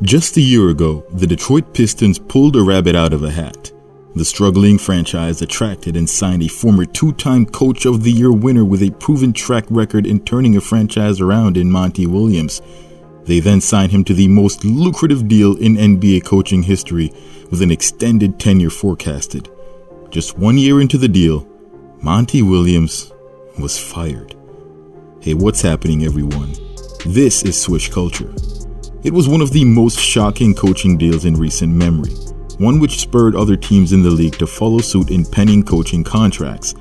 Just a year ago, the Detroit Pistons pulled a rabbit out of a hat. The struggling franchise attracted and signed a former two-time Coach of the Year winner with a proven track record in turning a franchise around in Monty Williams. They then signed him to the most lucrative deal in NBA coaching history with an extended tenure forecasted. Just 1 year into the deal, Monty Williams was fired. Hey, what's happening, everyone? This is Swish Culture. It was one of the most shocking coaching deals in recent memory, one which spurred other teams in the league to follow suit in penning coaching contracts.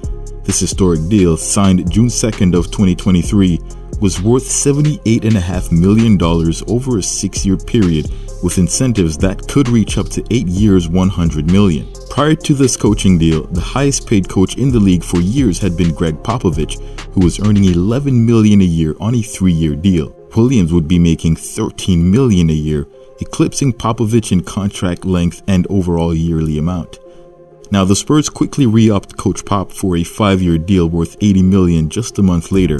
This historic deal, signed June 2nd of 2023, was worth $78.5 million over a 6-year period, with incentives that could reach up to 8 years, $100 million. Prior to this coaching deal, the highest paid coach in the league for years had been Greg Popovich, who was earning $11 million a year on a 3-year deal. Williams would be making $13 million a year, eclipsing Popovich in contract length and overall yearly amount. Now, the Spurs quickly re-upped Coach Pop for a 5-year deal worth $80 million just a month later,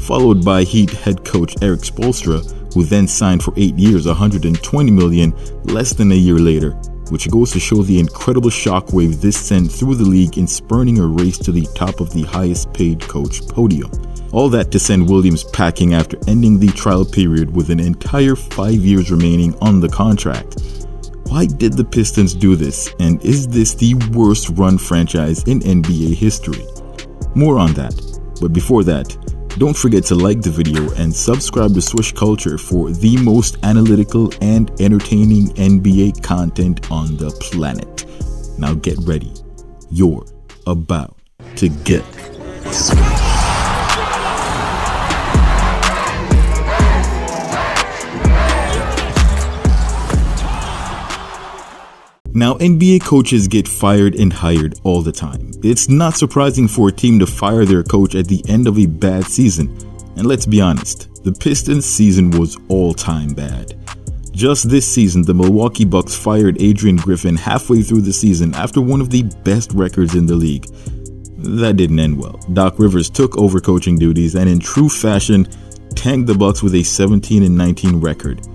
followed by Heat head coach Erik Spoelstra, who then signed for 8 years, $120 million, less than a year later, which goes to show the incredible shockwave this sent through the league in spurning a race to the top of the highest paid coach podium. All that to send Williams packing after ending the trial period with an entire 5 years remaining on the contract. Why did the Pistons do this, and is this the worst run franchise in NBA history? More on that, but before that, don't forget to like the video and subscribe to Swish Culture for the most analytical and entertaining NBA content on the planet. Now get ready. You're about to get Now, NBA coaches get fired and hired all the time. It's not surprising for a team to fire their coach at the end of a bad season. And let's be honest, the Pistons' season was all-time bad. Just this season, the Milwaukee Bucks fired Adrian Griffin halfway through the season after one of the best records in the league. That didn't end well. Doc Rivers took over coaching duties and in true fashion, tanked the Bucks with a 17-19 record.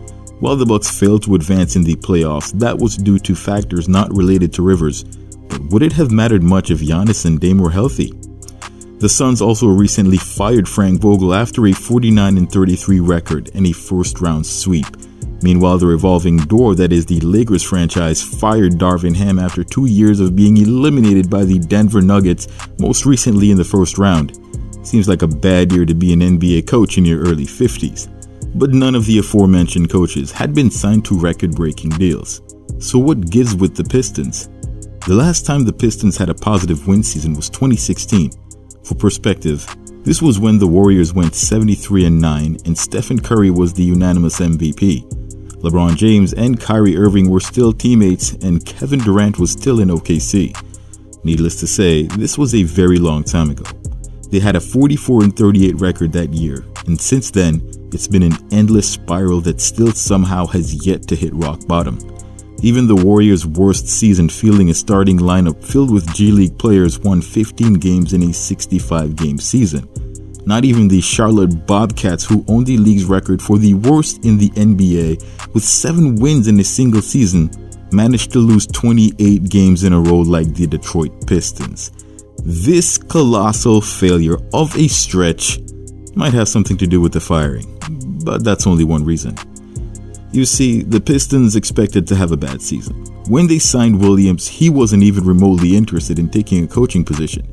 While the Bucks failed to advance in the playoffs, that was due to factors not related to Rivers. But would it have mattered much if Giannis and Dame were healthy? The Suns also recently fired Frank Vogel after a 49-33 record and a first-round sweep. Meanwhile, the revolving door that is the Lakers franchise fired Darvin Ham after 2 years of being eliminated by the Denver Nuggets, most recently in the first round. Seems like a bad year to be an NBA coach in your early 50s. But none of the aforementioned coaches had been signed to record-breaking deals. So what gives with the Pistons? The last time the Pistons had a positive win season was 2016. For perspective, this was when the Warriors went 73-9 and Stephen Curry was the unanimous MVP. LeBron James and Kyrie Irving were still teammates and Kevin Durant was still in OKC. Needless to say, this was a very long time ago. They had a 44-38 record that year, and since then, it's been an endless spiral that still somehow has yet to hit rock bottom. Even the Warriors' worst season, fielding a starting lineup filled with G League players, won 15 games in a 65-game season. Not even the Charlotte Bobcats, who own the league's record for the worst in the NBA, with 7 wins in a single season, managed to lose 28 games in a row like the Detroit Pistons. This colossal failure of a stretch might have something to do with the firing, but that's only one reason. You see, the Pistons expected to have a bad season. When they signed Williams, he wasn't even remotely interested in taking a coaching position.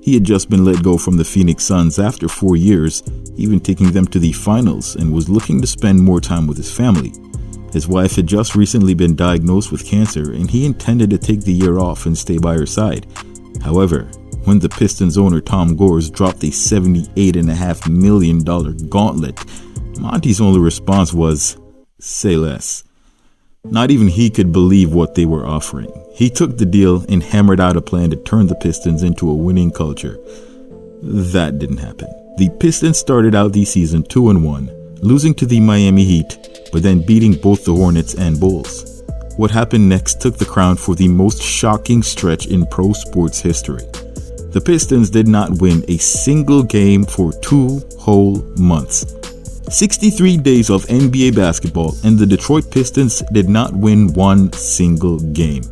He had just been let go from the Phoenix Suns after 4 years, even taking them to the finals, and was looking to spend more time with his family. His wife had just recently been diagnosed with cancer, and he intended to take the year off and stay by her side. However, when the Pistons owner Tom Gores dropped a $78.5 million gauntlet, Monty's only response was, "Say less." Not even he could believe what they were offering. He took the deal and hammered out a plan to turn the Pistons into a winning culture. That didn't happen. The Pistons started out the season 2-1, losing to the Miami Heat, but then beating both the Hornets and Bulls. What happened next took the crown for the most shocking stretch in pro sports history. The Pistons did not win a single game for 2 whole months. 63 days of NBA basketball and the Detroit Pistons did not win one single game.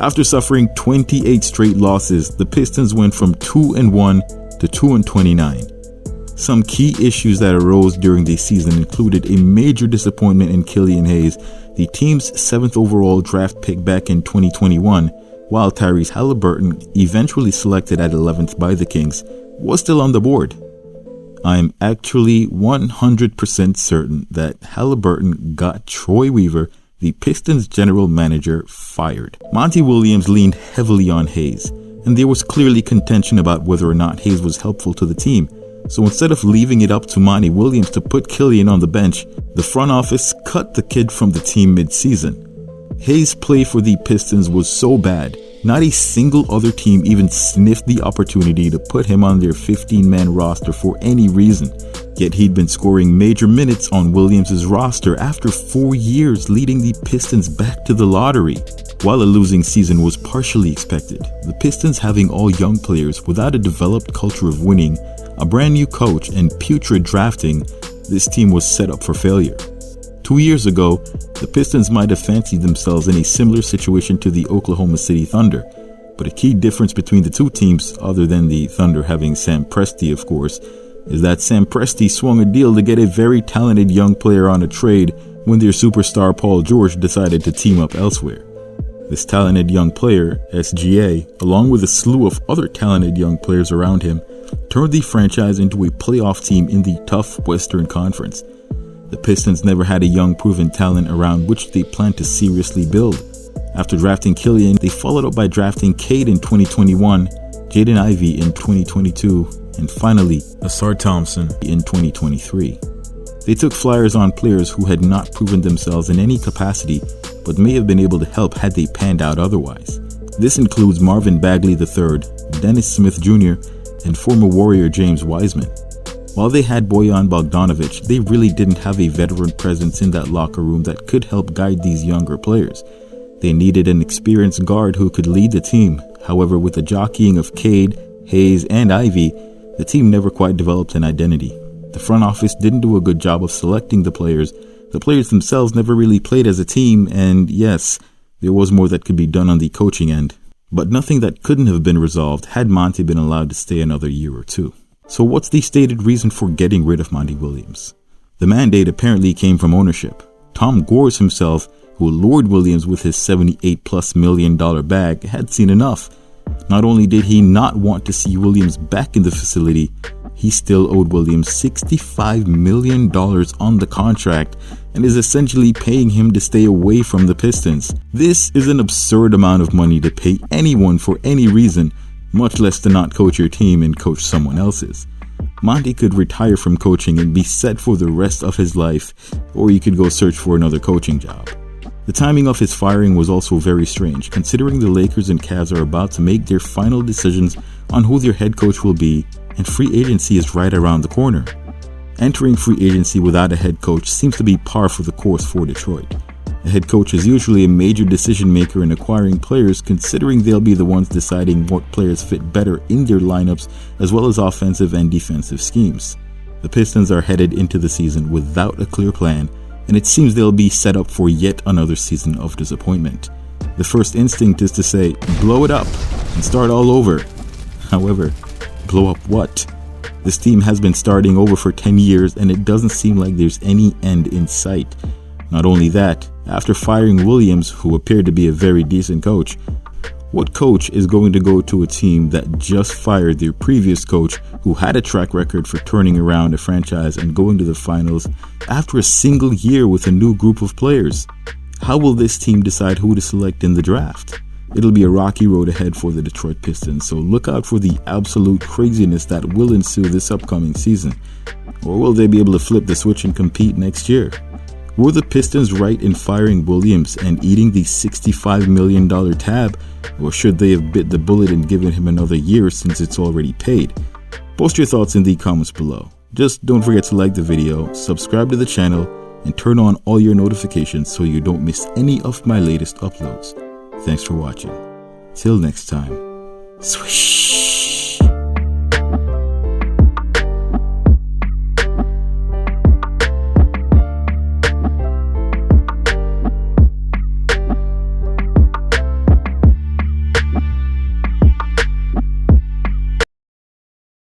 After suffering 28 straight losses, the Pistons went from 2-1 to 2-29. Some key issues that arose during the season included a major disappointment in Killian Hayes, the team's 7th overall draft pick back in 2021, while Tyrese Halliburton, eventually selected at 11th by the Kings, was still on the board. I am actually 100% certain that Halliburton got Troy Weaver, the Pistons general manager, fired. Monty Williams leaned heavily on Hayes, and there was clearly contention about whether or not Hayes was helpful to the team. So instead of leaving it up to Monty Williams to put Killian on the bench, the front office cut the kid from the team mid-season. Hayes' play for the Pistons was so bad, not a single other team even sniffed the opportunity to put him on their 15-man roster for any reason. Yet he'd been scoring major minutes on Williams' roster after 4 years, leading the Pistons back to the lottery. While a losing season was partially expected, the Pistons having all young players without a developed culture of winning, a brand new coach, and putrid drafting, this team was set up for failure. 2 years ago, the Pistons might have fancied themselves in a similar situation to the Oklahoma City Thunder, but a key difference between the two teams, other than the Thunder having Sam Presti of course, is that Sam Presti swung a deal to get a very talented young player on a trade when their superstar Paul George decided to team up elsewhere. This talented young player, SGA, along with a slew of other talented young players around him, turned the franchise into a playoff team in the tough Western Conference. The Pistons never had a young proven talent around which they planned to seriously build. After drafting Killian, they followed up by drafting Cade in 2021, Jaden Ivey in 2022, and finally, Asar Thompson in 2023. They took flyers on players who had not proven themselves in any capacity, but may have been able to help had they panned out otherwise. This includes Marvin Bagley III, Dennis Smith Jr., and former Warrior James Wiseman. While they had Bojan Bogdanovic, they really didn't have a veteran presence in that locker room that could help guide these younger players. They needed an experienced guard who could lead the team. However, with the jockeying of Cade, Hayes, and Ivey, the team never quite developed an identity. The front office didn't do a good job of selecting the players. The players themselves never really played as a team, and yes, there was more that could be done on the coaching end. But nothing that couldn't have been resolved had Monty been allowed to stay another year or two. So what's the stated reason for getting rid of Monty Williams? The mandate apparently came from ownership. Tom Gores himself, who lured Williams with his $78+ million bag, had seen enough. Not only did he not want to see Williams back in the facility, he still owed Williams $65 million on the contract and is essentially paying him to stay away from the Pistons. This is an absurd amount of money to pay anyone for any reason, much less to not coach your team and coach someone else's. Monty could retire from coaching and be set for the rest of his life, or he could go search for another coaching job. The timing of his firing was also very strange, considering the Lakers and Cavs are about to make their final decisions on who their head coach will be, and free agency is right around the corner. Entering free agency without a head coach seems to be par for the course for Detroit. A head coach is usually a major decision maker in acquiring players, considering they'll be the ones deciding what players fit better in their lineups as well as offensive and defensive schemes. The Pistons are headed into the season without a clear plan, and it seems they'll be set up for yet another season of disappointment. The first instinct is to say, blow it up and start all over. However, blow up what? This team has been starting over for 10 years and it doesn't seem like there's any end in sight. Not only that, after firing Williams, who appeared to be a very decent coach, what coach is going to go to a team that just fired their previous coach who had a track record for turning around a franchise and going to the finals after a single year with a new group of players? How will this team decide who to select in the draft? It'll be a rocky road ahead for the Detroit Pistons, so look out for the absolute craziness that will ensue this upcoming season. Or will they be able to flip the switch and compete next year? Were the Pistons right in firing Williams and eating the $65 million tab, or should they have bit the bullet and given him another year since it's already paid? Post your thoughts in the comments below. Just don't forget to like the video, subscribe to the channel, and turn on all your notifications so you don't miss any of my latest uploads. Thanks for watching. Till next time. Swish!